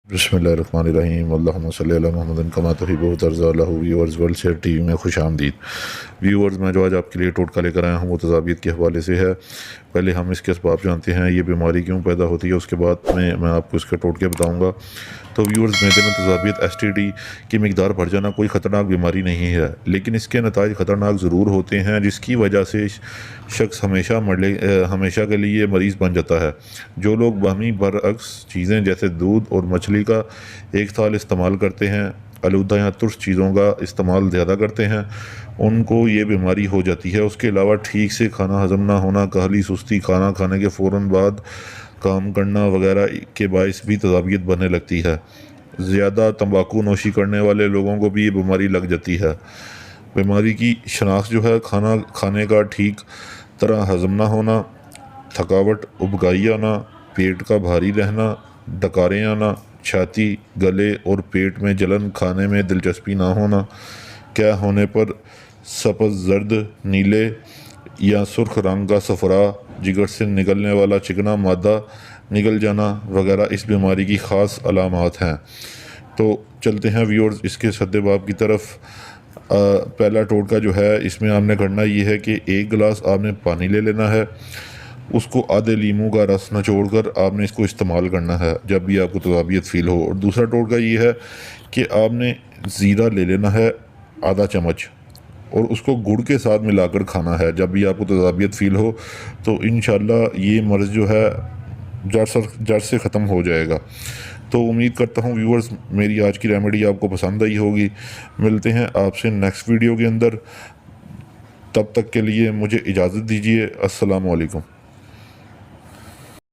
बिस्मिल्लाहिर्रहमानिर्रहीम अल्लाहुम्मा सल्ली अला मुहम्मदिन कमा तुहिब्बु व तर्ज़ा लहू। व्यूअर्स, वर्ल्ड शेयर टीवी में खुशामदीद। व्यूअर्स, मैं जो आज आपके लिए टोटका लेकर आया हूँ वो तज़ाबियत के हवाले से है। पहले हम इसके असबाब जानते हैं, ये बीमारी क्यों पैदा होती है, उसके बाद में मैं आपको इसके टोटके बताऊँगा। तो व्यूअर्स, मैदे में तज़ाबियत एसटीडी की मिकदार बढ़ जाना कोई ख़तरनाक बीमारी नहीं है, लेकिन इसके नताइज ख़तरनाक ज़रूर होते हैं, जिसकी वजह से शख्स हमेशा के लिए मरीज़ बन जाता है। जो लोग बाहमी बरअक्स चीज़ें जैसे दूध और मछली का एक साल इस्तेमाल करते हैं, आलूदा या तुर्श चीज़ों का इस्तेमाल ज़्यादा करते हैं, उनको ये बीमारी हो जाती है। उसके अलावा ठीक से खाना हज़म ना होना, काहली, सुस्ती, खाना खाने के फ़ौरन बाद काम करना वगैरह के बायस भी तज़ाबियत बनने लगती है। ज़्यादा तंबाकू नोशी करने वाले लोगों को भी ये बीमारी लग जाती है। बीमारी की शनाख्त जो है, खाना खाने का ठीक तरह हज़म ना होना, थकावट, उबकाई आना, पेट का भारी रहना, डकारें आना, छाती, गले और पेट में जलन, खाने में दिलचस्पी ना होना, क्या होने पर सब्ज़, जर्द, नीले या सुर्ख रंग का सफ़रा, जिगर से निकलने वाला चिकना मादा निकल जाना वगैरह इस बीमारी की ख़ास अलामात हैं। तो चलते हैं व्यूअर्स इसके सद्देबाब की तरफ। पहला टोटका जो है, इसमें आपने करना ये है कि एक गिलास आपने पानी ले लेना है, उसको आधे लीमू का रस निचोड़ कर आपने इसको इस्तेमाल करना है जब भी आपको तज़ाबियत फ़ील हो। और दूसरा टोटका ये है कि आपने ज़ीरा ले लेना है आधा चम्मच, और उसको गुड़ के साथ मिलाकर खाना है जब भी आपको तज़ाबियत फ़ील हो। तो इंशाअल्लाह ये मर्ज़ जो है जड़ से ख़त्म हो जाएगा। तो उम्मीद करता हूँ व्यूअर्स, मेरी आज की रेमेडी आपको पसंद आई होगी। मिलते हैं आपसे नेक्स्ट वीडियो के अंदर, तब तक के लिए मुझे इजाज़त दीजिए। अस्सलामु अलैकुम।